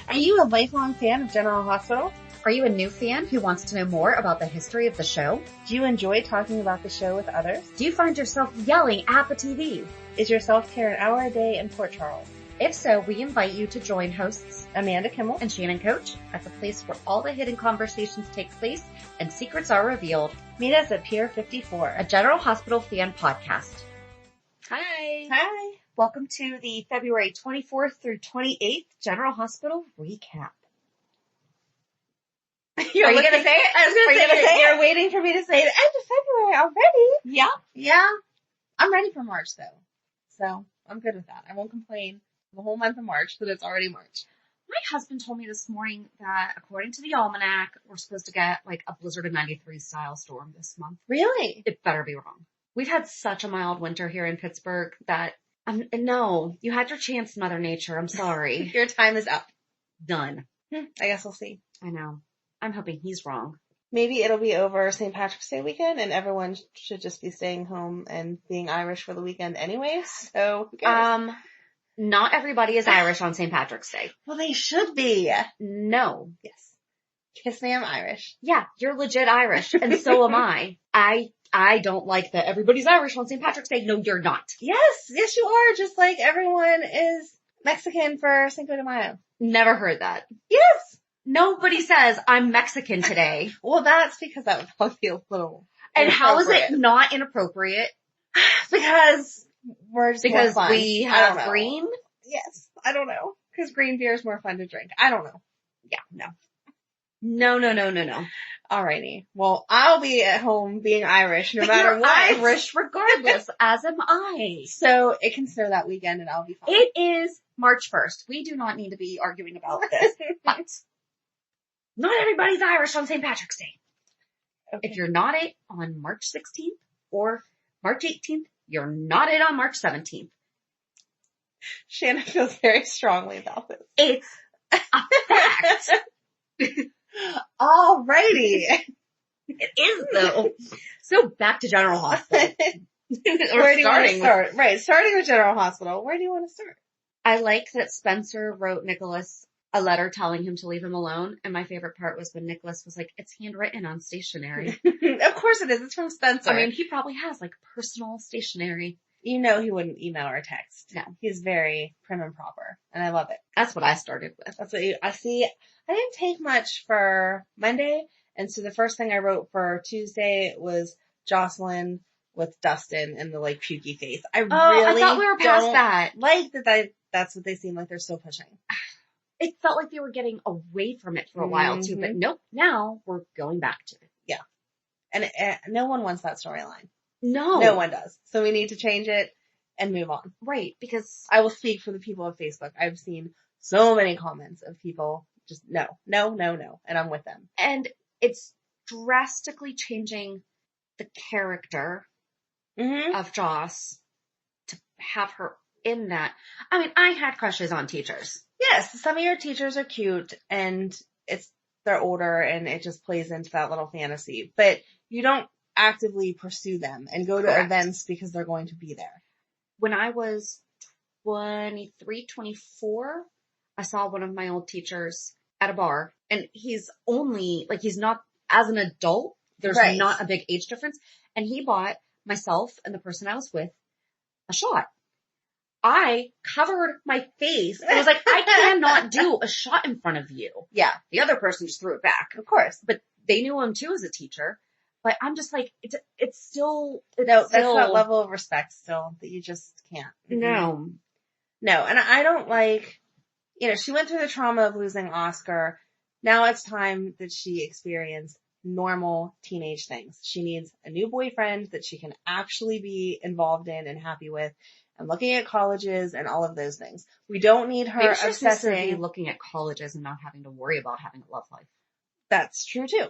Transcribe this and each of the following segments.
Are you a lifelong fan of General Hospital? Are you a new fan who wants to know more about the history of the show? Do you enjoy talking about the show with others? Do you find yourself yelling at the TV? Is your self-care an hour a day in Port Charles? If so, we invite you to join hosts Amanda Kimmel and Shannon Coach at the place where all the hidden conversations take place and secrets are revealed. Meet us at Pier 54, a General Hospital fan podcast. Hi. Hi. Welcome to the February 24th through 28th General Hospital recap. Are you going to say it? I was going to say it. You're waiting for me to say it. End of February already. Yeah. I'm ready for March though. So I'm good with that. I won't complain the whole month of March, but it's already March. My husband told me this morning that according to the almanac, we're supposed to get like a blizzard of 93 style storm this month. Really? It better be wrong. We've had such a mild winter here in Pittsburgh that no, you had your chance, Mother Nature. I'm sorry. Your time is up. Done. I guess we'll see. I know. I'm hoping he's wrong. Maybe it'll be over St. Patrick's Day weekend and everyone should just be staying home and being Irish for the weekend anyways. So, not everybody is Irish on St. Patrick's Day. Well, they should be. No. Yes. Kiss me, I'm Irish. Yeah, you're legit Irish and so am I. I don't like that everybody's Irish on St. Patrick's Day. No, you're not. Yes, you are. Just like everyone is Mexican for Cinco de Mayo. Never heard that. Yes. Nobody says I'm Mexican today. Well, that's because that would probably be a little And how is it not inappropriate? Because we have green? Yes. I don't know. Because green beer is more fun to drink. I don't know. Yeah, no. No. Alrighty. Well, I'll be at home being Irish no matter what. Irish regardless, as am I. So it can snow that weekend and I'll be fine. It is March 1st. We do not need to be arguing about this. But not everybody's Irish on St. Patrick's Day. Okay. If you're not it on March 16th or March 18th, you're not it on March 17th. Shannon feels very strongly about this. It's a fact. Alrighty. It is though. So back to General Hospital. Where do you want to start? Right, starting with General Hospital. Where do you want to start? I like that Spencer wrote Nicholas a letter telling him to leave him alone. And my favorite part was when Nicholas was like, it's handwritten on stationery. Of course it is. It's from Spencer. I mean, he probably has like personal stationery. You know he wouldn't email or text. No. He's very prim and proper. And I love it. That's what I started with. That's what I see. I didn't take much for Monday. And so the first thing I wrote for Tuesday was Jocelyn with Dustin and the like pukey face. I thought we were past that. Like that's what they seem like they're still pushing. It felt like they were getting away from it for a while too, but nope, now we're going back to it. Yeah. And no one wants that storyline. No one does. So we need to change it and move on. Right. Because I will speak for the people of Facebook. I've seen so many comments of people just no. And I'm with them. And it's drastically changing the character of Joss to have her in that. I mean, I had crushes on teachers. Yes. Some of your teachers are cute and they're older and it just plays into that little fantasy, but you don't actively pursue them and go to events because they're going to be there. When I was 23, 24, I saw one of my old teachers at a bar and he's not as an adult. There's not a big age difference. And he bought myself and the person I was with a shot. I covered my face. I was like, I cannot do a shot in front of you. Yeah. The other person just threw it back. Of course. But they knew him too as a teacher. But I'm just like, it's still. That's that level of respect still that you just can't. No. And I don't like, she went through the trauma of losing Oscar. Now it's time that she experience normal teenage things. She needs a new boyfriend that she can actually be involved in and happy with. And looking at colleges and all of those things. We don't need her obsessing. Looking at colleges and not having to worry about having a love life. That's true too.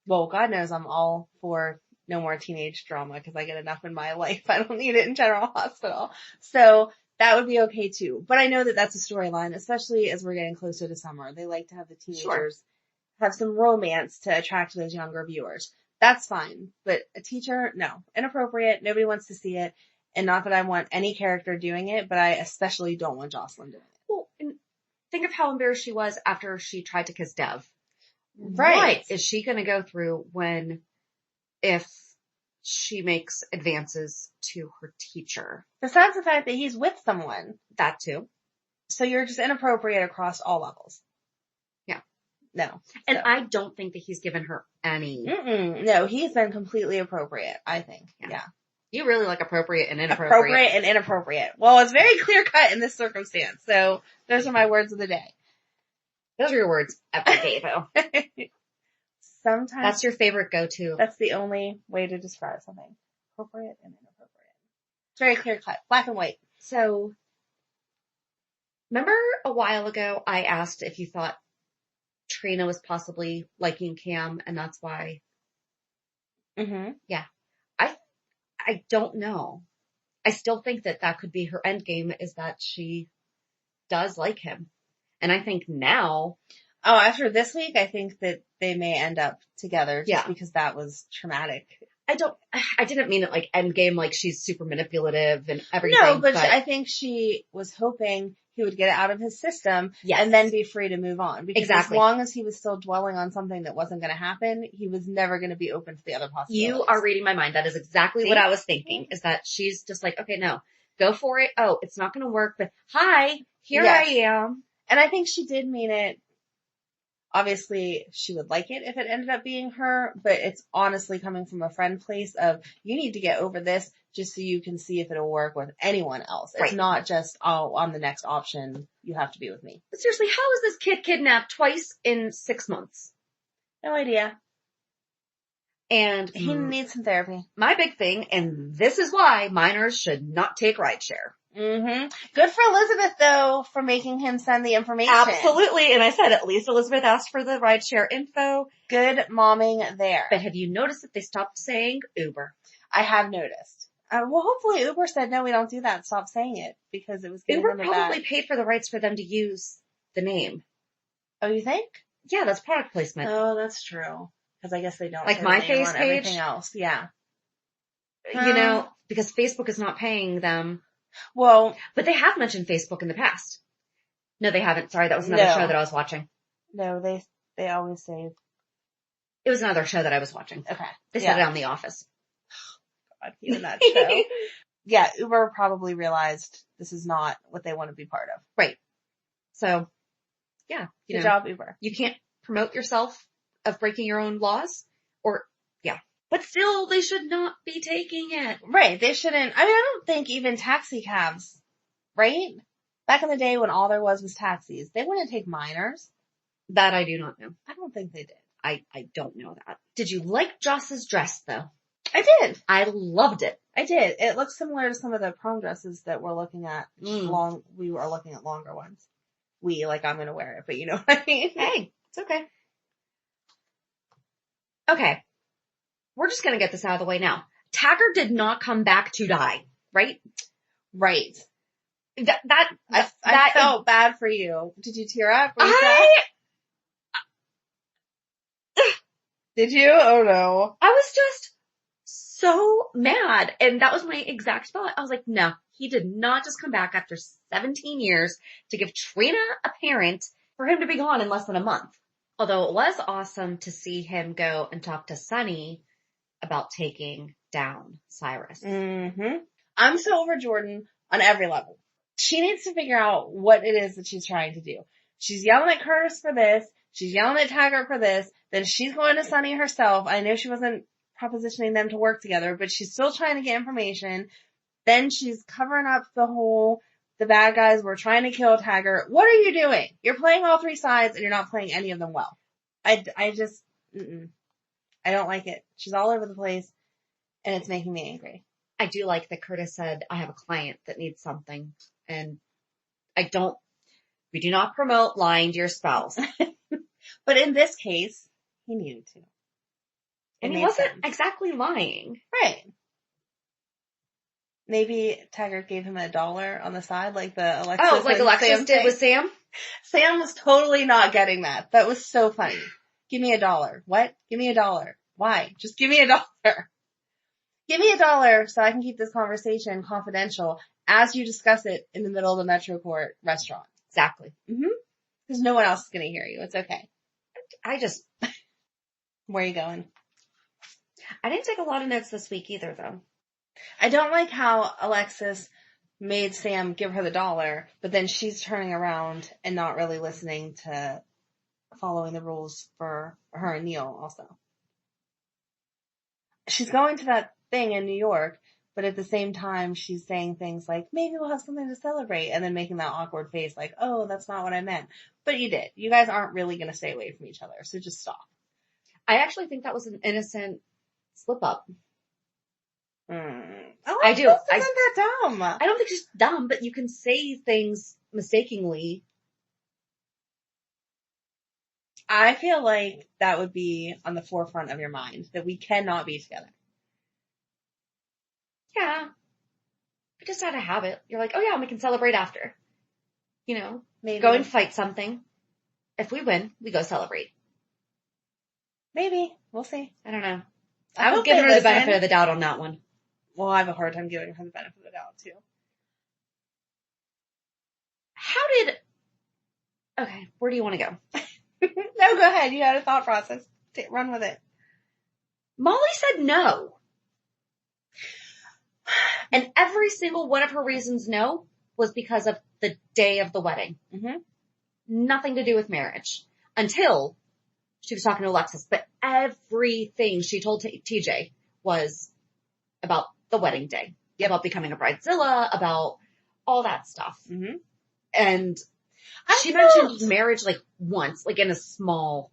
Well, God knows I'm all for no more teenage drama because I get enough in my life. I don't need it in General Hospital. So that would be okay too. But I know that that's a storyline, especially as we're getting closer to summer. They like to have the teenagers have some romance to attract those younger viewers. That's fine. But a teacher, no. Inappropriate. Nobody wants to see it. And not that I want any character doing it, but I especially don't want Jocelyn doing it. Well, and think of how embarrassed she was after she tried to kiss Dev. Right. What is she going to go through if she makes advances to her teacher? Besides the fact that he's with someone. That too. So you're just inappropriate across all levels. Yeah. No. And I don't think that he's given her any. No, he's been completely appropriate, I think. Yeah. You really like appropriate and inappropriate. Appropriate and inappropriate. Well, it's very clear cut in this circumstance. So those are my words of the day. Those are your words every day, though. Sometimes. That's your favorite go-to. That's the only way to describe something. Appropriate and inappropriate. It's very clear cut. Black and white. So, remember a while ago I asked if you thought Trina was possibly liking Cam and that's why? Mm-hmm. Yeah. I don't know. I still think that could be her end game, is that she does like him. And I think now. Oh, after this week, I think that they may end up together just because that was traumatic. I didn't mean it like end game, like she's super manipulative and everything. No, but I think she was hoping he would get it out of his system and then be free to move on. Because as long as he was still dwelling on something that wasn't going to happen, he was never going to be open to the other possibilities. You are reading my mind. That is exactly what I was thinking, is that she's just like, okay, no, go for it. Oh, it's not going to work, but hi, here I am. And I think she did mean it. Obviously, she would like it if it ended up being her, but it's honestly coming from a friend place of, you need to get over this just so you can see if it'll work with anyone else. It's not just, on the next option, you have to be with me. But seriously, how is this kid kidnapped twice in 6 months? No idea. And he needs some therapy. My big thing, and this is why minors should not take rideshare. Mm-hmm. Good for Elizabeth, though, for making him send the information. Absolutely. And I said, at least Elizabeth asked for the rideshare info. Good momming there. But have you noticed that they stopped saying Uber? I have noticed. Well, hopefully Uber said, no, we don't do that. Stop saying it, because it was Uber probably paid for the rights for them to use the name. Oh, you think? Yeah, that's product placement. Oh, that's true. Because I guess they don't like my face page. Everything else, yeah. You know, because Facebook is not paying them. Well, but they have mentioned Facebook in the past. No, they haven't. Sorry, that was another show that I was watching. No, they always say. It was another show that I was watching. Okay. They said it on The Office. God, even that show. Yeah, Uber probably realized this is not what they want to be part of. Right. So, yeah. Good job, Uber. You can't promote yourself of breaking your own laws, but still, they should not be taking it. Right. They shouldn't. I mean, I don't think even taxi cabs, right? Back in the day when all there was taxis, they wouldn't take minors. That I do not know. I don't think they did. I don't know that. Did you like Joss's dress, though? I did. I loved it. I did. It looks similar to some of the prom dresses that we're looking at. We were looking at longer ones. I'm going to wear it, but you know what I mean? Hey, it's okay. Okay. We're just going to get this out of the way now. Taggert did not come back to die, right? Right. I felt bad for you. Did you tear up? Did you? Oh no. I was just so mad. And that was my exact thought. I was like, no, he did not just come back after 17 years to give Trina a parent for him to be gone in less than a month. Although it was awesome to see him go and talk to Sunny about taking down Cyrus. Mm-hmm. I'm so over Jordan on every level. She needs to figure out what it is that she's trying to do. She's yelling at Curtis for this. She's yelling at Taggert for this. Then she's going to Sunny herself. I know she wasn't propositioning them to work together, but she's still trying to get information. Then she's covering up the bad guys were trying to kill Taggert. What are you doing? You're playing all three sides and you're not playing any of them well. I don't like it. She's all over the place and it's making me angry. I do like that Curtis said, I have a client that needs something. And we do not promote lying to your spouse. But in this case, he needed to. And he wasn't exactly lying. Right. Maybe Taggert gave him $1 on the side, like the Alexis. Oh, like Alexis did with Sam? Sam was totally not getting that. That was so funny. Give me $1. What? Give me $1. Why? Just give me $1. Give me $1 so I can keep this conversation confidential as you discuss it in the middle of the Metro Court restaurant. Exactly. Mm-hmm. Because no one else is going to hear you. It's okay. Where are you going? I didn't take a lot of notes this week either, though. I don't like how Alexis made Sam give her the $1, but then she's turning around and not really listening to following the rules for her and Neil also. She's going to that thing in New York, but at the same time she's saying things like, maybe we'll have something to celebrate, and then making that awkward face like, oh, that's not what I meant. But you did. You guys aren't really going to stay away from each other, so just stop. I actually think that was an innocent slip up. I do. Isn't that dumb? I don't think she's dumb, but you can say things mistakenly. I feel like that would be on the forefront of your mind, that we cannot be together. Yeah. I just had a habit. You're like, oh yeah, we can celebrate after. You know, Maybe. Go and fight something. If we win, we go celebrate. Maybe. We'll see. I don't know. I will give her the benefit of the doubt on that one. Well, I have a hard time giving her the benefit of the doubt too. Okay, where do you want to go? No, go ahead. You had a thought process. Run with it. Molly said no. And every single one of her reasons no was because of the day of the wedding. Mm-hmm. Nothing to do with marriage. Until she was talking to Alexis. But everything she told TJ was about the wedding day. Yep. About becoming a bridezilla, about all that stuff. Mm-hmm. And she mentioned marriage like once, like in a small.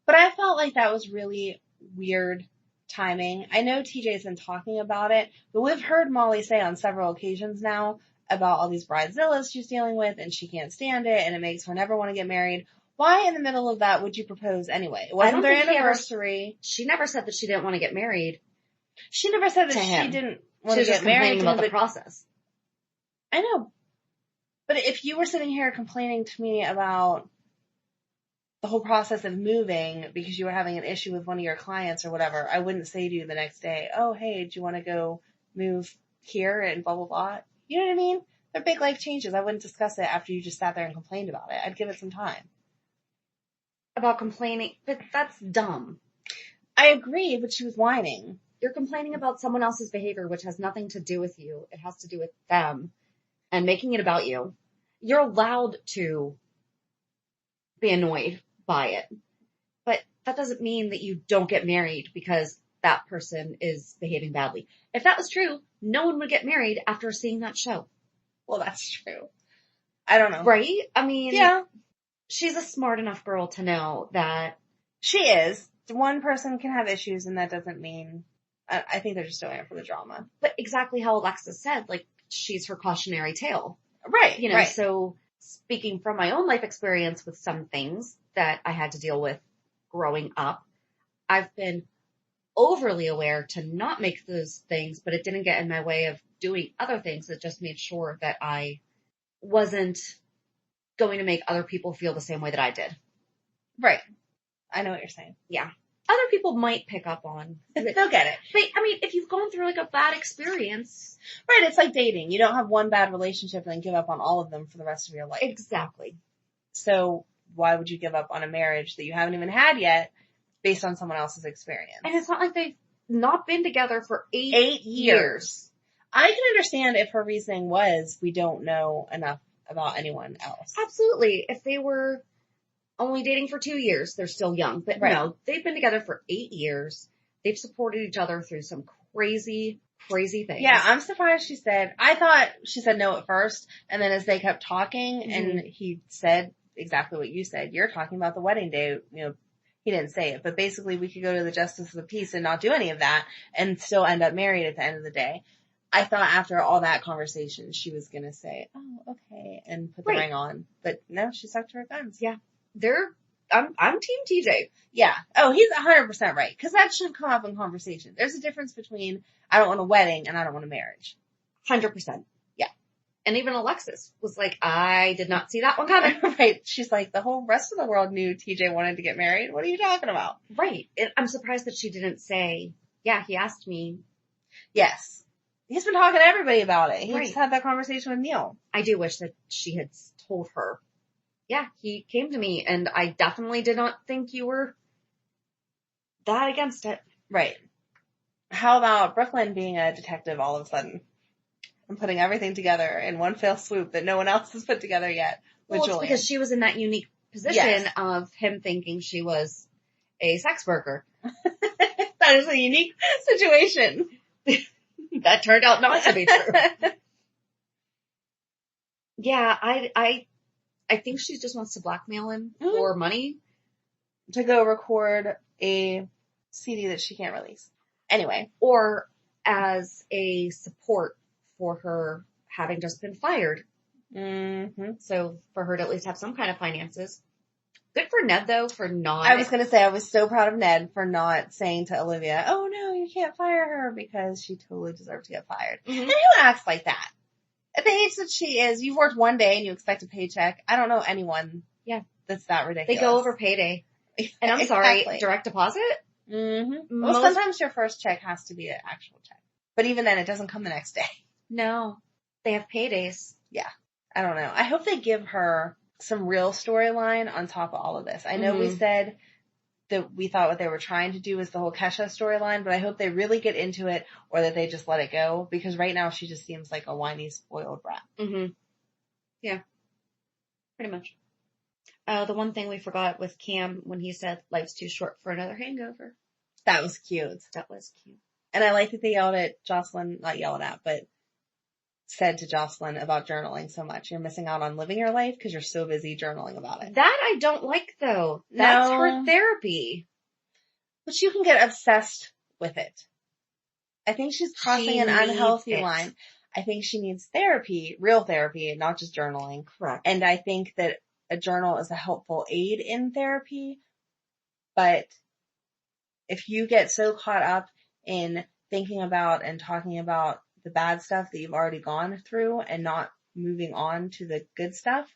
But I felt like that was really weird timing. I know TJ's been talking about it, but we've heard Molly say on several occasions now about all these bridezillas she's dealing with, and she can't stand it, and it makes her never want to get married. Why in the middle of that would you propose anyway? It wasn't their anniversary. She never said that she didn't want to get married. She never said that she didn't want to get married. She was just complaining about the process. I know. But if you were sitting here complaining to me about the whole process of moving because you were having an issue with one of your clients or whatever, I wouldn't say to you the next day, oh, hey, do you want to go move here and blah, blah, blah. You know what I mean? They're big life changes. I wouldn't discuss it after you just sat there and complained about it. I'd give it some time. About complaining? But that's dumb. I agree, but she was whining. You're complaining about someone else's behavior, which has nothing to do with you. It has to do with them and making it about you. You're allowed to be annoyed by it, but that doesn't mean that you don't get married because that person is behaving badly. If that was true, no one would get married after seeing that show. Well, that's true. I don't know. Right? I mean, yeah. She's a smart enough girl to know that. She is. One person can have issues, and that doesn't mean. I think they're just doing it for the drama. But exactly how Alexis said, like, she's her cautionary tale. Right. You know, right. So speaking from my own life experience with some things that I had to deal with growing up, I've been overly aware to not make those things, but it didn't get in my way of doing other things. It just made sure that I wasn't going to make other people feel the same way that I did. Right. I know what you're saying. Yeah. Other people might pick up on. They'll get it. But, I mean, if you've gone through like a bad experience. Right, it's like dating. You don't have one bad relationship and then give up on all of them for the rest of your life. Exactly. So why would you give up on a marriage that you haven't even had yet based on someone else's experience? And it's not like they've not been together for 8 years. I can understand if her reasoning was, we don't know enough about anyone else. Absolutely. If they were only dating for 2 years, they're still young. But right. No, they've been together for 8 years. They've supported each other through some crazy things. Yeah, I'm surprised I thought she said no at first, and then as they kept talking, mm-hmm. and he said exactly what you said, you're talking about the wedding day, you know, he didn't say it, but basically we could go to the justice of the peace and not do any of that, and still end up married at the end of the day. I thought after all that conversation, she was gonna say, oh, okay, and put the ring on, but no, she stuck to her guns. Yeah. I'm team TJ. Yeah. Oh, he's 100% right. Cause that should come up in conversation. There's a difference between I don't want a wedding and I don't want a marriage. 100%. Yeah. And even Alexis was like, I did not see that one coming. Right. She's like, the whole rest of the world knew TJ wanted to get married. What are you talking about? Right. I'm surprised that she didn't say, yeah, he asked me. Yes. He's been talking to everybody about it. He just had that conversation with Neil. I do wish that she had told her. Yeah, he came to me, and I definitely did not think you were that against it. Right. How about Brooklyn being a detective all of a sudden? And putting everything together in one fell swoop that no one else has put together yet with Well, it's Julian. because she was in that unique position of him thinking she was a sex worker. That is a unique situation. That turned out not to be true. Yeah, I think she just wants to blackmail him for money. To go record a CD that she can't release. Anyway. Or as a support for her having just been fired. Mm-hmm. So for her to at least have some kind of finances. Good for Ned, though, for not... I was going to say, I was so proud of Ned for not saying to Olivia, oh no, you can't fire her, because she totally deserved to get fired. Mm-hmm. And who acts like that? At the age that she is, you've worked one day and you expect a paycheck. I don't know anyone that's that ridiculous. They go over payday. And I'm sorry, direct deposit? Mm-hmm. Well, sometimes your first check has to be an actual check. But even then, it doesn't come the next day. No. They have paydays. Yeah. I don't know. I hope they give her some real storyline on top of all of this. I know we said that we thought what they were trying to do was the whole Kesha storyline, but I hope they really get into it, or that they just let it go, because right now she just seems like a whiny, spoiled brat. Mm-hmm. Yeah. Pretty much. The one thing we forgot with Cam when he said life's too short for another hangover. That was cute. That was cute. And I like that they yelled at Jocelyn, not yelled at, but said to Jocelyn about journaling so much. You're missing out on living your life because you're so busy journaling about it. That I don't like, though. That's her therapy. But you can get obsessed with it. I think she's crossing an unhealthy line. I think she needs therapy, real therapy, not just journaling. Correct. And I think that a journal is a helpful aid in therapy. But if you get so caught up in thinking about and talking about the bad stuff that you've already gone through and not moving on to the good stuff,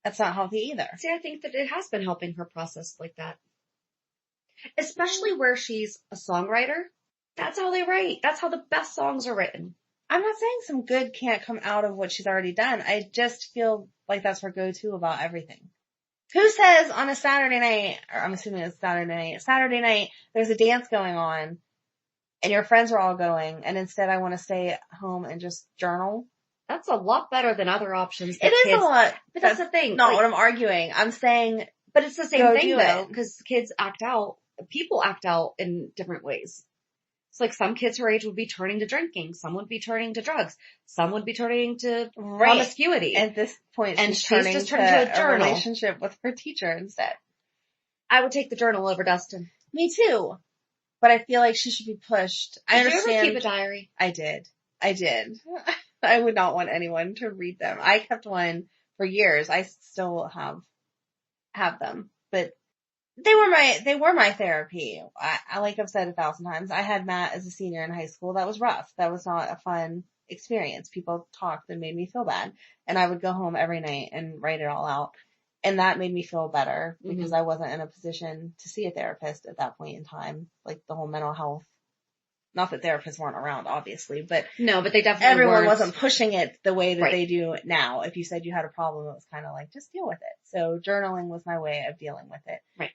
that's not healthy either. See, I think that it has been helping her process like that. Especially where she's a songwriter. That's how they write. That's how the best songs are written. I'm not saying some good can't come out of what she's already done. I just feel like that's her go-to about everything. Who says on a Saturday night, or I'm assuming it's Saturday night, there's a dance going on, and your friends are all going, and instead I want to stay home and just journal? That's a lot better than other options. It is a lot. But that's the thing. Not what I'm arguing. I'm saying... But it's the same thing, though, because kids act out. People act out in different ways. It's like some kids her age would be turning to drinking. Some would be turning to drugs. Some would be turning to promiscuity. At this point, and she's turning just to a journal. Relationship with her teacher instead. I would take the journal over Dustin. Me too. But I feel like she should be pushed. I understand. Did you ever keep a diary? I did. I would not want anyone to read them. I kept one for years. I still have them, but they were my therapy. I like I've said 1,000 times, I had Matt as a senior in high school. That was rough. That was not a fun experience. People talked and made me feel bad, and I would go home every night and write it all out. And that made me feel better because I wasn't in a position to see a therapist at that point in time. Like the whole mental health, not that therapists weren't around, obviously, but no, but they definitely everyone wasn't pushing it the way that they do now. If you said you had a problem, it was kind of like, just deal with it. So journaling was my way of dealing with it. Right.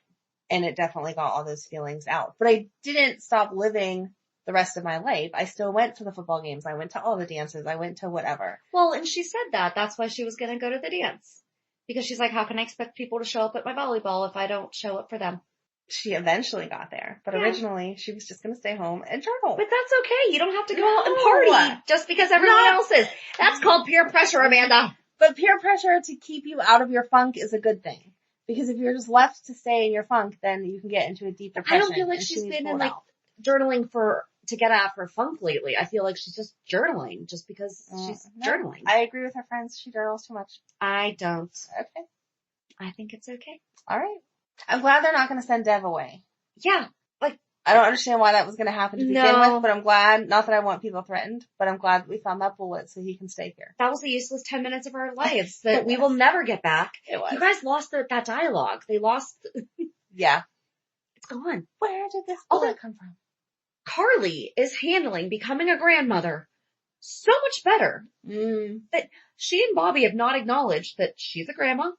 And it definitely got all those feelings out. But I didn't stop living the rest of my life. I still went to the football games. I went to all the dances. I went to whatever. Well, and she said that. That's why she was going to go to the dance. Because she's like, how can I expect people to show up at my volleyball if I don't show up for them? She eventually got there. But originally, she was just going to stay home and journal. But that's okay. You don't have to go out and party just because everyone else is. That's called peer pressure, Amanda. But peer pressure to keep you out of your funk is a good thing. Because if you're just left to stay in your funk, then you can get into a deep depression. I don't feel like she's been in journaling to get out of her funk lately. I feel like she's just journaling just because she's journaling. I agree with her friends. She journals too much. I don't. Okay. I think it's okay. All right. I'm glad they're not going to send Dev away. Yeah. Like, I don't understand why that was going to happen to begin with, but I'm glad, not that I want people threatened, but I'm glad we found that bullet so he can stay here. That was the useless 10 minutes of our lives that we will never get back. It was. You guys lost that dialogue. They lost. Yeah. It's gone. Where did this bullet come from? Carly is handling becoming a grandmother so much better. Mm. But she and Bobby have not acknowledged that she's a grandma,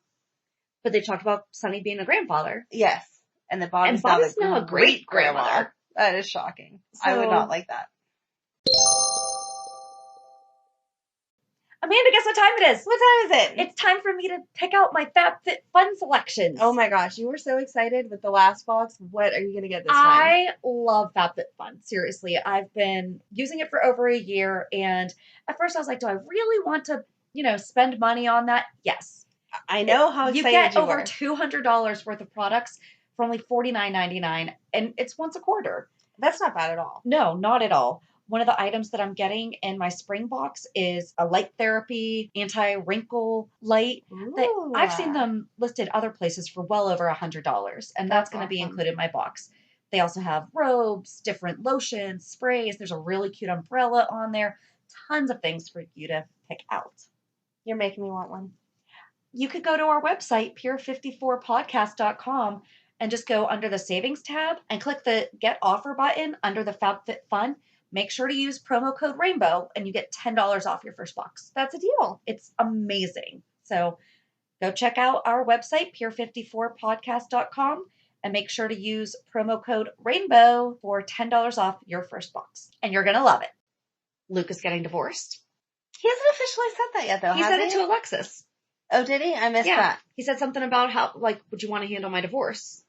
but they've talked about Sonny being a grandfather. Yes. And that Bobby's now a great grandmother. That is shocking. So, I would not like that. Amanda, guess what time it is? What time is it? It's time for me to pick out my FabFitFun selections. Oh my gosh, you were so excited with the last box. What are you going to get this time? I love FabFitFun. Seriously, I've been using it for over a year, and at first I was like, do I really want to, spend money on that? Yes. I know how excited you get you over were. $200 worth of products for only $49.99, and it's once a quarter. That's not bad at all. No, not at all. One of the items that I'm getting in my spring box is a light therapy anti-wrinkle light. That I've seen them listed other places for well over $100, and that's going to be included in my box. They also have robes, different lotions, sprays. There's a really cute umbrella on there. Tons of things for you to pick out. You're making me want one. You could go to our website, pure54podcast.com, and just go under the savings tab and click the get offer button under the FabFitFun. Make sure to use promo code Rainbow and you get $10 off your first box. That's a deal. It's amazing. So go check out our website, pure54podcast.com, and make sure to use promo code Rainbow for $10 off your first box. And you're going to love it. Luke is getting divorced. He hasn't officially said that yet, though. He said it to Alexis. Oh, did he? I missed that. He said something about how, would you want to handle my divorce?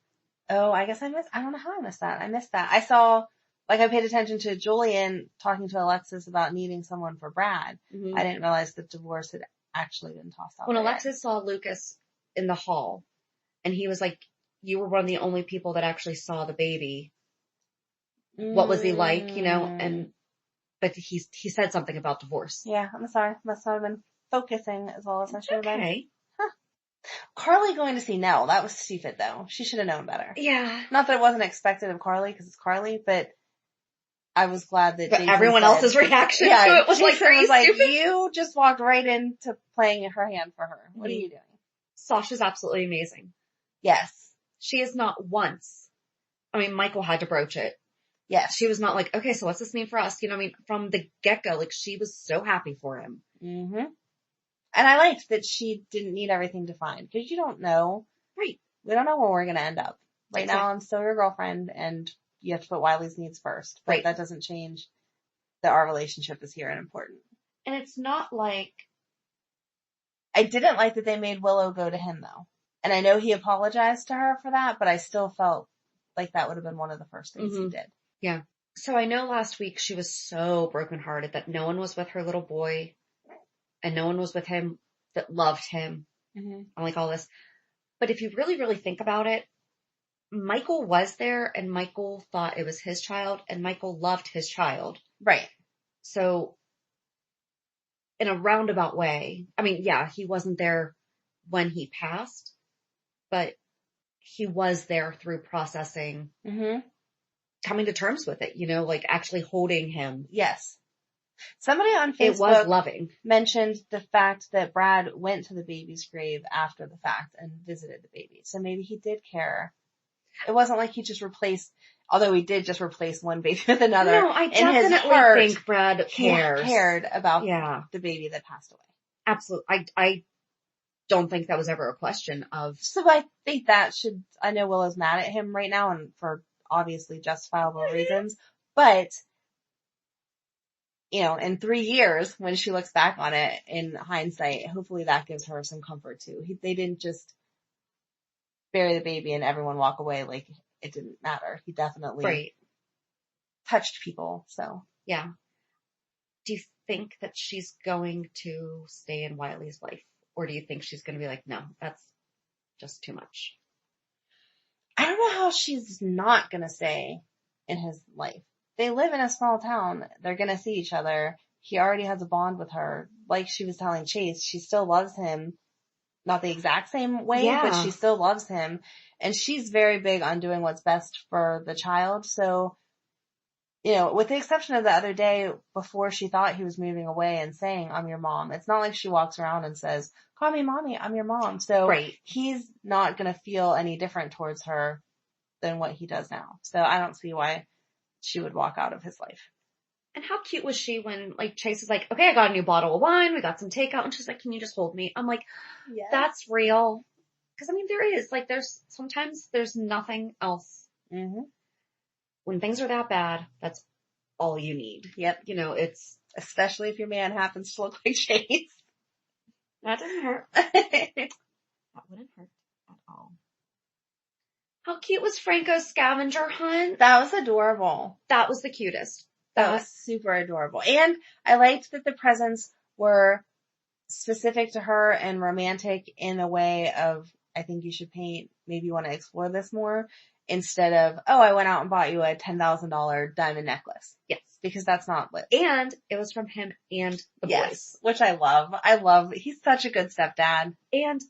Oh, I guess I don't know how I missed that. I missed that. I saw, I paid attention to Julian talking to Alexis about needing someone for Brad. Mm-hmm. I didn't realize that divorce had actually been tossed out. When Alexis saw Lucas in the hall, and he was like, you were one of the only people that actually saw the baby. What was he like, but he said something about divorce. Yeah, I'm sorry. Must not have been focusing as well as I should have been. Okay. Huh. Carly going to see Nell, that was stupid though. She should have known better. Yeah. Not that it wasn't expected of Carly because it's Carly, but I was glad that everyone else's reaction to it was Jason was like, you just walked right into playing her hand for her. What are you doing? Sasha's absolutely amazing. Yes. She is not once. Michael had to broach it. Yes. She was not like, okay, so what's this mean for us? From the get-go, she was so happy for him. Mm-hmm. And I liked that she didn't need everything defined because you don't know. Right. We don't know where we're going to end up. Right now, I'm still your girlfriend and you have to put Wiley's needs first. But that doesn't change that our relationship is here and important. And it's not like... I didn't like that they made Willow go to him though. And I know he apologized to her for that, but I still felt like that would have been one of the first things he did. Yeah. So I know last week she was so brokenhearted that no one was with her little boy and no one was with him that loved him. Mm-hmm. And all this. But if you really, really think about it, Michael was there and Michael thought it was his child and Michael loved his child. Right. So in a roundabout way, he wasn't there when he passed, but he was there through processing, coming to terms with it, actually holding him. Yes. Somebody on Facebook it was loving. Mentioned the fact that Brad went to the baby's grave after the fact and visited the baby. So maybe he did care. It wasn't like he just replaced, although he did just replace one baby with another. No, I definitely think Brad cares. He cared about the baby that passed away. Absolutely. I don't think that was ever a question of. So I think I know Willow's mad at him right now and for obviously justifiable reasons, but in 3 years when she looks back on it in hindsight, hopefully that gives her some comfort too. They didn't just bury the baby and everyone walk away like it didn't matter. He definitely touched people. So yeah. Do you think that she's going to stay in Wiley's life? Or do you think she's going to be like, no, that's just too much? I don't know how she's not going to stay in his life. They live in a small town. They're going to see each other. He already has a bond with her. Like she was telling Chase, she still loves him. Not the exact same way, but she still loves him. And she's very big on doing what's best for the child. So, with the exception of the other day before she thought he was moving away and saying, I'm your mom. It's not like she walks around and says, call me mommy, I'm your mom. So he's not going to feel any different towards her than what he does now. So I don't see why she would walk out of his life. And how cute was she when, like, Chase is like, okay, I got a new bottle of wine. We got some takeout. And she's like, can you just hold me? I'm like, Yes. that's real. Cause I mean, there is, like, sometimes there's nothing else. Mm-hmm. When things are that bad, that's all you need. Yep. You know, it's. Especially if your man happens to look like Chase. That doesn't hurt. That wouldn't hurt at all. How cute was Franco's scavenger hunt? That was adorable. That was the cutest. That was super adorable. And I liked that the presents were specific to her and romantic in a way of, I think you should paint, maybe you want to explore this more, instead of, oh, I went out and bought you a $10,000 diamond necklace. Yes. Because that's not lit. And it was from him and the boys. Which I love. He's such a good stepdad. And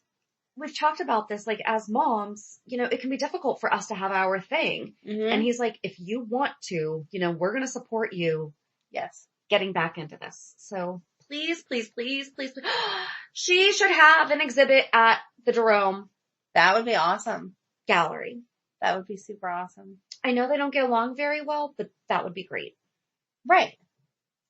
we've talked about this, like, as moms, you know, it can be difficult for us to have our thing. Mm-hmm. And he's like, if you want to, you know, we're going to support you. Yes. Getting back into this. So please, please, please, please, please. She should have an exhibit at the Jerome. That would be awesome. Gallery. That would be super awesome. I know they don't get along very well, but that would be great. Right.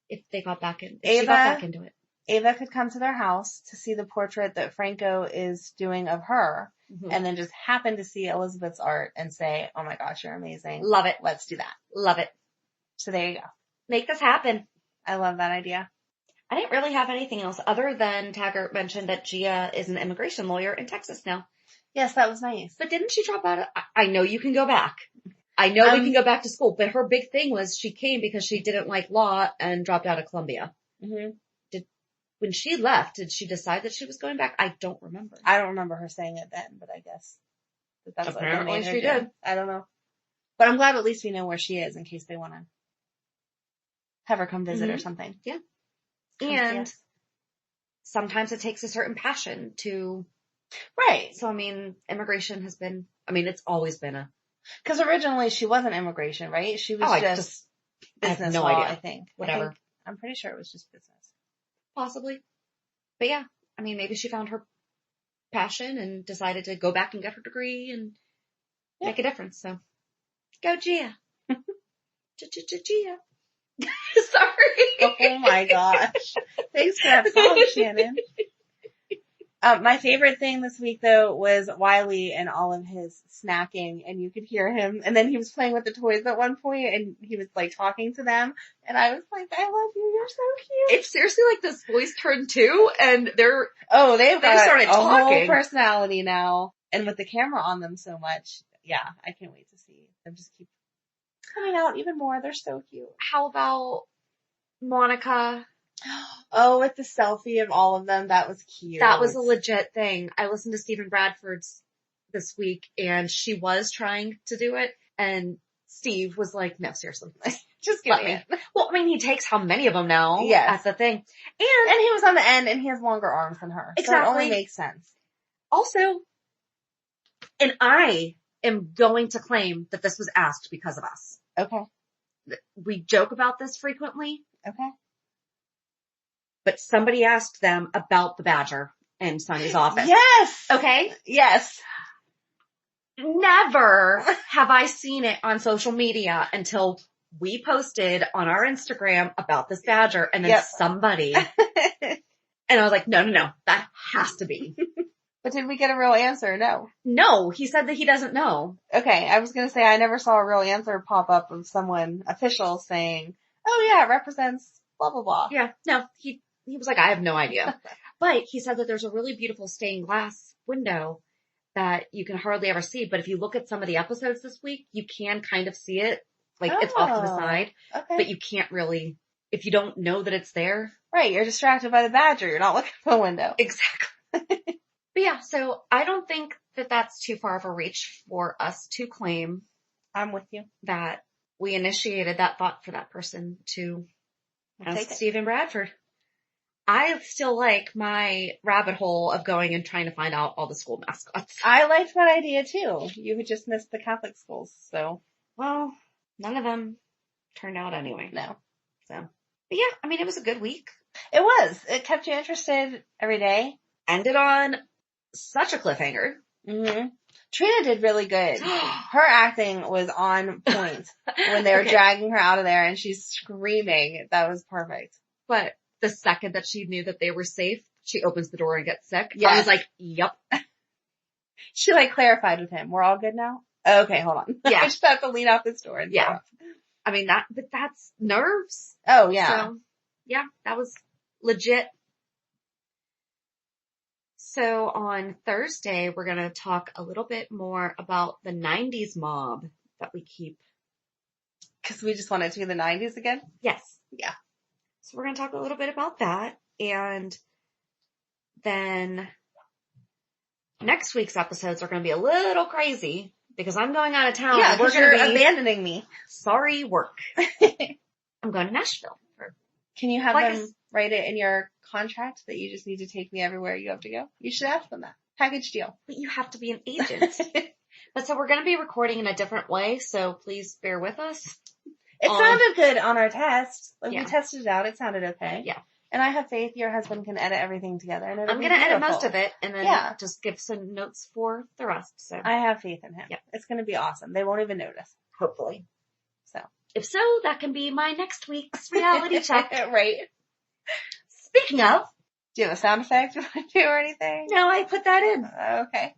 If they got back in, if she got back into it. Ava could come to their house to see the portrait that Franco is doing of her, and then just happen to see Elizabeth's art and say, oh my gosh, you're amazing. Love it. Let's do that. Love it. So there you go. Make this happen. I love that idea. I didn't really have anything else other than Taggert mentioned that Gia is an immigration lawyer in Texas now. Yes, that was nice. But didn't she drop out? I know you can go back. I know we can go back to school, but her big thing was she came because she didn't like law and dropped out of Columbia. Mm-hmm. When she left, did she decide that she was going back? I don't remember. I don't remember her saying it then, but I guess that's apparently what she did. I don't know. But I'm glad at least we know where she is in case they want to have her come visit or something. Yeah. And sometimes it takes a certain passion to. Right. So, I mean, immigration has been, it's always been a. Because originally she wasn't immigration, right? She was just business I have no law, idea. I think. Whatever. I'm pretty sure it was just business. Possibly. But yeah, maybe she found her passion and decided to go back and get her degree and make a difference. So, go Gia. Gia. Sorry. Oh my gosh. Thanks for that song, Shannon. My favorite thing this week though was Wiley and all of his snacking, and you could hear him, and then he was playing with the toys at one point and he was like talking to them, and I was like, I love you, you're so cute. It's seriously like this boy's turn too, and they've started talking. Whole personality now, and with the camera on them so much, yeah, I can't wait to see them just keep coming out even more. They're so cute. How about Monica? Oh, with the selfie of all of them, that was cute. That was a legit thing. I listened to Stephen Bradford's this week, and she was trying to do it, and Steve was like, no, seriously. Just give me. Well, he takes how many of them now? Yes. That's the thing. And he was on the end, and he has longer arms than her. Exactly. So it only makes sense. Also, and I am going to claim that this was asked because of us. Okay. We joke about this frequently. Okay. But somebody asked them about the badger in Sonny's office. Yes! Okay? Yes. Never have I seen it on social media until we posted on our Instagram about this badger, and then somebody, and I was like, no, that has to be. But did we get a real answer? No. No, he said that he doesn't know. Okay, I was gonna say I never saw a real answer pop up of someone official saying, oh yeah, it represents blah blah blah. Yeah, no, he was like, I have no idea. But he said that there's a really beautiful stained glass window that you can hardly ever see. But if you look at some of the episodes this week, you can kind of see it. Like it's off to the side. Okay. But you can't really, if you don't know that it's there. Right, you're distracted by the badger. You're not looking for the window. Exactly. But yeah, so I don't think that that's too far of a reach for us to claim. I'm with you. That we initiated that thought for that person to ask Stephen Bradford. I still like my rabbit hole of going and trying to find out all the school mascots. I liked that idea too. You had just missed the Catholic schools, so. Well, none of them turned out anyway. No. So, but yeah, it was a good week. It was. It kept you interested every day. Ended on such a cliffhanger. Mm-hmm. Trina did really good. Her acting was on point when they were dragging her out of there and she's screaming. That was perfect. But the second that she knew that they were safe, she opens the door and gets sick. Yes. I was like, yep. She like clarified with him. We're all good now? Okay, hold on. Yeah. I just have to lean out this door and yeah. I mean, but that's nerves. Oh, yeah. So, yeah, that was legit. So on Thursday, we're going to talk a little bit more about the 90s mob that we keep. Because we just want it to be the 90s again? Yes. Yeah. So we're going to talk a little bit about that. And then next week's episodes are going to be a little crazy because I'm going out of town. Yeah, because you're abandoning me. Sorry, work. I'm going to Nashville. Can you have them write it in your contract that you just need to take me everywhere you have to go? You should ask them that. Package deal. But you have to be an agent. But so we're going to be recording in a different way, so please bear with us. It sounded good on our test. Like Yeah. we tested it out. It sounded okay. Yeah. And I have faith your husband can edit everything together. And I'm going to edit most of it and then just give some notes for the rest. So I have faith in him. Yeah. It's going to be awesome. They won't even notice. Hopefully. So if so, that can be my next week's reality check. Right. Speaking of, do you have a sound effect you want to do or anything? No, I put that in. Okay.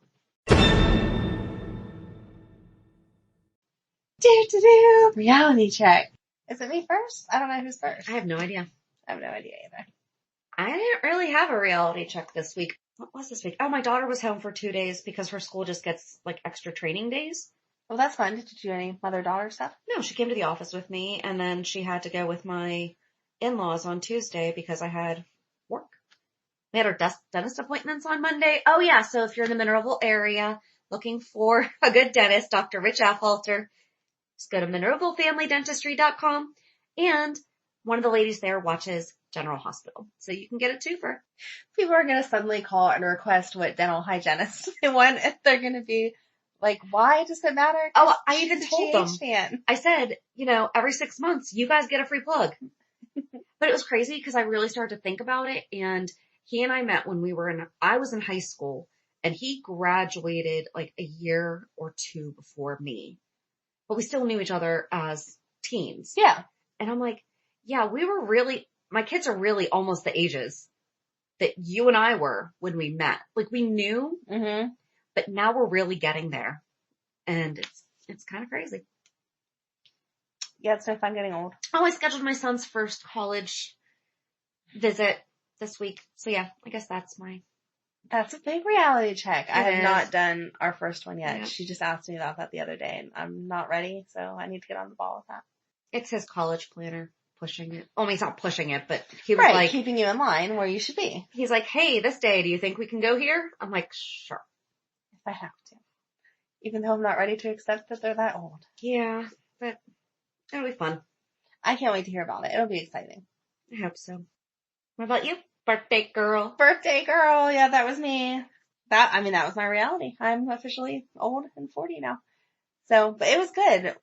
Reality check. Is it me first? I don't know who's first. I have no idea. I have no idea either. I didn't really have a reality check this week. What was this week? Oh, my daughter was home for 2 days because her school just gets like extra training days. Well, that's fun. Did you do any mother-daughter stuff? No, she came to the office with me and then she had to go with my in-laws on Tuesday because I had work. We had our dentist appointments on Monday. Oh yeah, so if you're in the Mineralville area looking for a good dentist, Dr. Rich Afhalter, just go to mineralvillefamilydentistry.com and one of the ladies there watches General Hospital. So you can get a twofer. People are going to suddenly call and request what dental hygienist they want if they're going to be like, why does it matter? Oh, I even told them. Fan. I said, every 6 months you guys get a free plug. But it was crazy because I really started to think about it and he and I met when I was in high school and he graduated like a year or two before me, but we still knew each other as teens. Yeah. And I'm like, yeah, my kids are really almost the ages that you and I were when we met. Like we knew, but now we're really getting there and it's kind of crazy. Yeah, it's no fun getting old. Oh, I scheduled my son's first college visit this week. So yeah, I guess that's a big reality check. I have is. not done our first one yet. Yeah. She just asked me about that the other day and I'm not ready. So I need to get on the ball with that. It's his college planner pushing it. Oh, I mean, he's not pushing it, but he was like keeping you in line where you should be. He's like, hey, this day, do you think we can go here? I'm like, sure. If I have to. Even though I'm not ready to accept that they're that old. Yeah, but it'll be fun. I can't wait to hear about it. It'll be exciting. I hope so. What about you? Birthday girl. Birthday girl. Yeah, that was me. That was my reality. I'm officially old and 40 now. So, but it was good.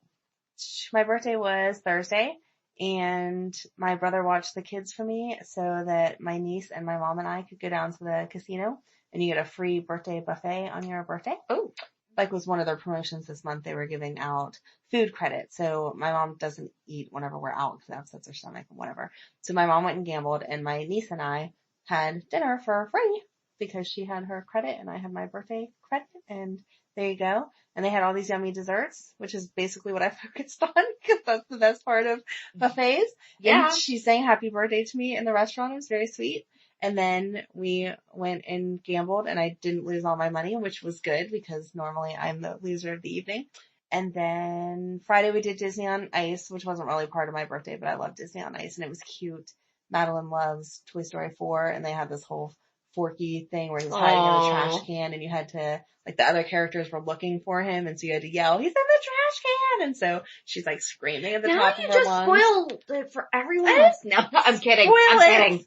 My birthday was Thursday and my brother watched the kids for me so that my niece and my mom and I could go down to the casino and you get a free birthday buffet on your birthday. Oh. Like was one of their promotions this month. They were giving out food credit. So my mom doesn't eat whenever we're out because that upsets her stomach and whatever. So my mom went and gambled and my niece and I had dinner for free because she had her credit and I had my birthday credit and there you go. And they had all these yummy desserts, which is basically what I focused on because that's the best part of buffets. Yeah. And she sang happy birthday to me in the restaurant. It was very sweet. And then we went and gambled and I didn't lose all my money, which was good because normally I'm the loser of the evening. And then Friday we did Disney on Ice, which wasn't really part of my birthday, but I love Disney on Ice and it was cute. Madeline loves Toy Story 4 and they had this whole Forky thing where he was hiding in a trash can and you had to, like the other characters were looking for him and so you had to yell, he's in the trash can! And so she's like screaming at the top of her lungs. Now you just spoiled it for everyone else. No, I'm kidding. I'm kidding.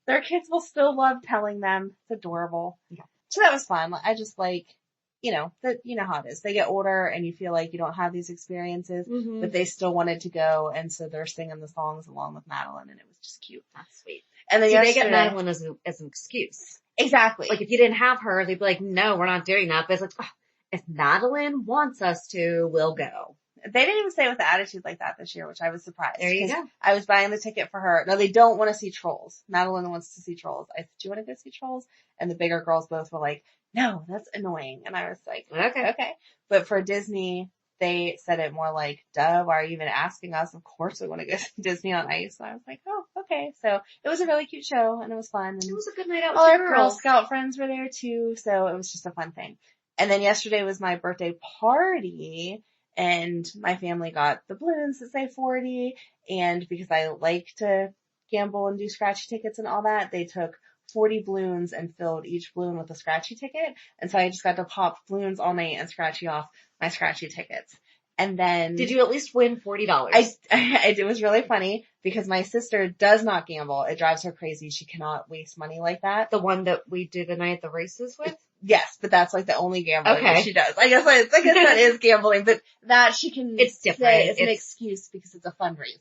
Their kids will still love telling them. It's adorable. Yeah. So that was fun. I just like, you know how it is. They get older and you feel like you don't have these experiences, but they still wanted to go. And so they're singing the songs along with Madeline and it was just cute. That's sweet. And then they get Madeline as an excuse. Exactly. Like if you didn't have her, they'd be like, no, we're not doing that. But it's like, oh, if Madeline wants us to, we'll go. They didn't even say it with an attitude like that this year, which I was surprised. There you go. I was buying the ticket for her. No, they don't want to see Trolls. Madeline wants to see Trolls. I said, do you want to go see Trolls? And the bigger girls both were like, no, that's annoying. And I was like, okay. But for Disney, they said it more like, duh, why are you even asking us? Of course we want to go see Disney on Ice. And I was like, oh, okay. So it was a really cute show and it was fun. And it was a good night out with all your our girls. Girl Scout friends were there too. So it was just a fun thing. And then yesterday was my birthday party and my family got the balloons that say 40. And because I like to gamble and do scratchy tickets and all that, they took 40 balloons and filled each balloon with a scratchy ticket. And so I just got to pop balloons all night and scratchy off my scratchy tickets. And then... Did you at least win $40? It was really funny because my sister does not gamble. It drives her crazy. She cannot waste money like that. The one that we do the night at the races with? Yes, but that's like the only gambling that she does. I guess that is gambling, but that she can it's different. Say it's an excuse because it's a fundraiser.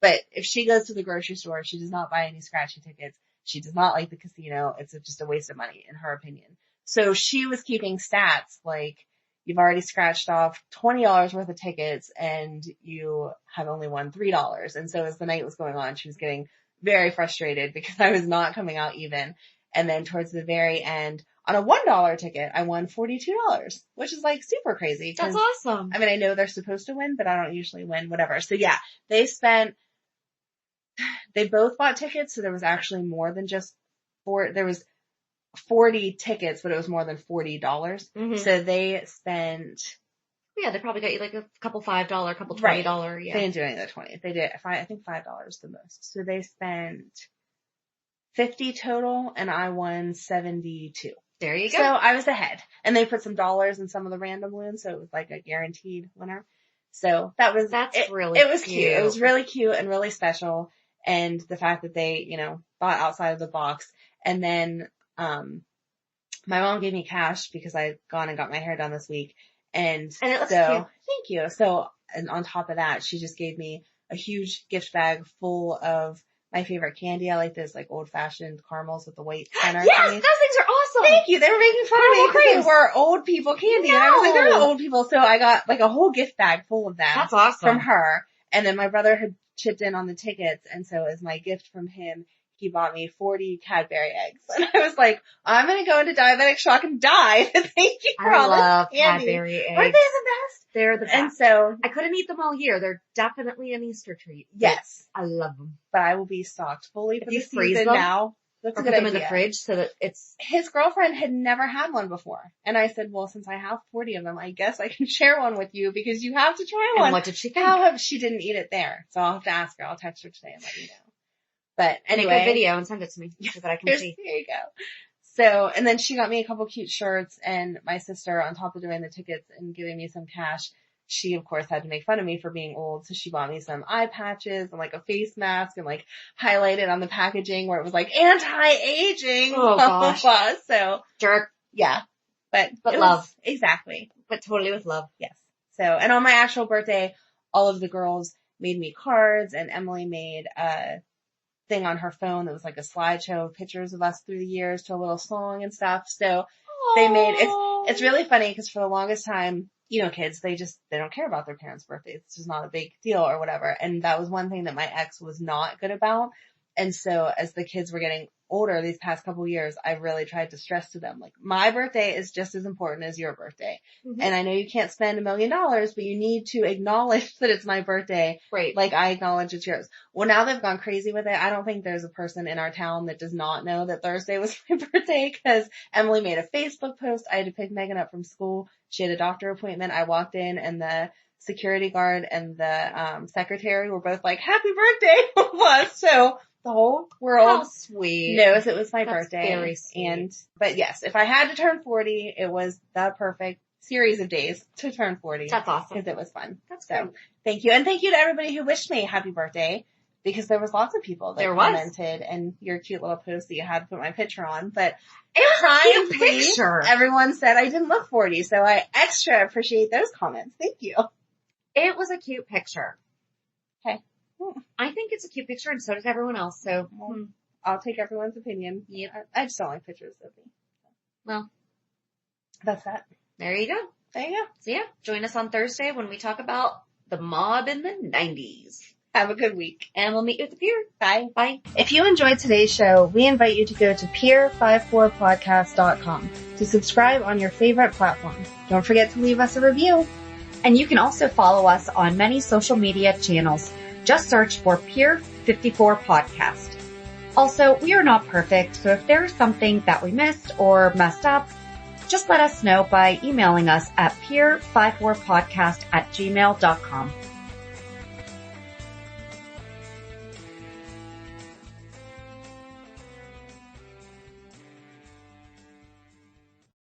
But if she goes to the grocery store, she does not buy any scratchy tickets. She does not like the casino. It's just a waste of money in her opinion. So she was keeping stats like you've already scratched off $20 worth of tickets and you have only won $3. And so as the night was going on, she was getting very frustrated because I was not coming out even. And then towards the very end, on a $1 ticket, I won $42, which is like super crazy. That's awesome. I mean, I know they're supposed to win, but I don't usually win, whatever. So yeah, they both bought tickets. So there was actually more than just there was 40 tickets, but it was more than $40. Mm-hmm. So they spent. Yeah, they probably got you like a couple $5, a couple $20. Right. Yeah. They didn't do any of the 20. They did, I think $5 the most. So they spent 50 total and I won 72. There you go. So I was ahead. And they put some dollars in some of the random balloons, so it was like a guaranteed winner. So that's really it was cute. It was really cute and really special. And the fact that they, thought outside of the box. And then my mom gave me cash because I'd gone and got my hair done this week. And it looks cute. Thank you. So, and on top of that, she just gave me a huge gift bag full of my favorite candy. I like those like old fashioned caramels with the white center. Yes, those things are awesome. Thank you. They were making fun of me because they were old people candy. No. And I was like, they're not old people. So I got like a whole gift bag full of them. That's awesome. From her. And then my brother had chipped in on the tickets. And so as my gift from him, he bought me 40 Cadbury eggs. And I was like, I'm going to go into diabetic shock and die. Thank you for all this candy. Cadbury eggs. Aren't they the best? They're the best. And so I couldn't eat them all year. They're definitely an Easter treat. Yes. I love them. But I will be stocked fully for the season now. That's or put them in the fridge so that it's... His girlfriend had never had one before. And I said, well, since I have 40 of them, I guess I can share one with you because you have to try one. And what did she think? She didn't eat it there. So I'll have to ask her. I'll text her today and let you know. But anyway. Make a video and send it to me so that I can see. There you go. So, and then she got me a couple cute shirts and my sister, on top of doing the tickets and giving me some cash, she of course had to make fun of me for being old. So she bought me some eye patches and like a face mask and like highlighted on the packaging where it was like anti-aging. Oh gosh. So jerk. Yeah. But love. Exactly. But totally with love. Yes. So, and on my actual birthday, all of the girls made me cards and Emily made a thing on her phone that was like a slideshow of pictures of us through the years to a little song and stuff. So they made, it's really funny because for the longest time, kids, they don't care about their parents' birthdays. It's just not a big deal or whatever. And that was one thing that my ex was not good about. And so as the kids were getting older these past couple of years, I really tried to stress to them, like, my birthday is just as important as your birthday. Mm-hmm. And I know you can't spend $1 million, but you need to acknowledge that it's my birthday. Right. Like I acknowledge it's yours. Well, now they've gone crazy with it. I don't think there's a person in our town that does not know that Thursday was my birthday because Emily made a Facebook post. I had to pick Megan up from school. She had a doctor appointment. I walked in and the security guard and the secretary were both like, happy birthday. So the whole world knows it was my birthday. Very sweet. But yes, if I had to turn 40, it was the perfect series of days to turn 40. That's awesome. Because it was fun. That's so great. Thank you. And thank you to everybody who wished me happy birthday because there was lots of people that commented and your cute little post that you had to put my picture on. But it was a cute picture. Everyone said I didn't look 40. So I extra appreciate those comments. Thank you. It was a cute picture. Okay. I think it's a cute picture and so does everyone else. So I'll take everyone's opinion. Yep. I just don't like pictures of me. Well, that's that. There you go. There you go. So yeah, join us on Thursday when we talk about the mob in the 90s. Have a good week. And we'll meet you at the pier. Bye. Bye. If you enjoyed today's show, we invite you to go to pier54podcast.com to subscribe on your favorite platform. Don't forget to leave us a review. And you can also follow us on many social media channels. Just search for Pier 54 Podcast. Also, we are not perfect, so if there is something that we missed or messed up, just let us know by emailing us at pier54podcast@gmail.com.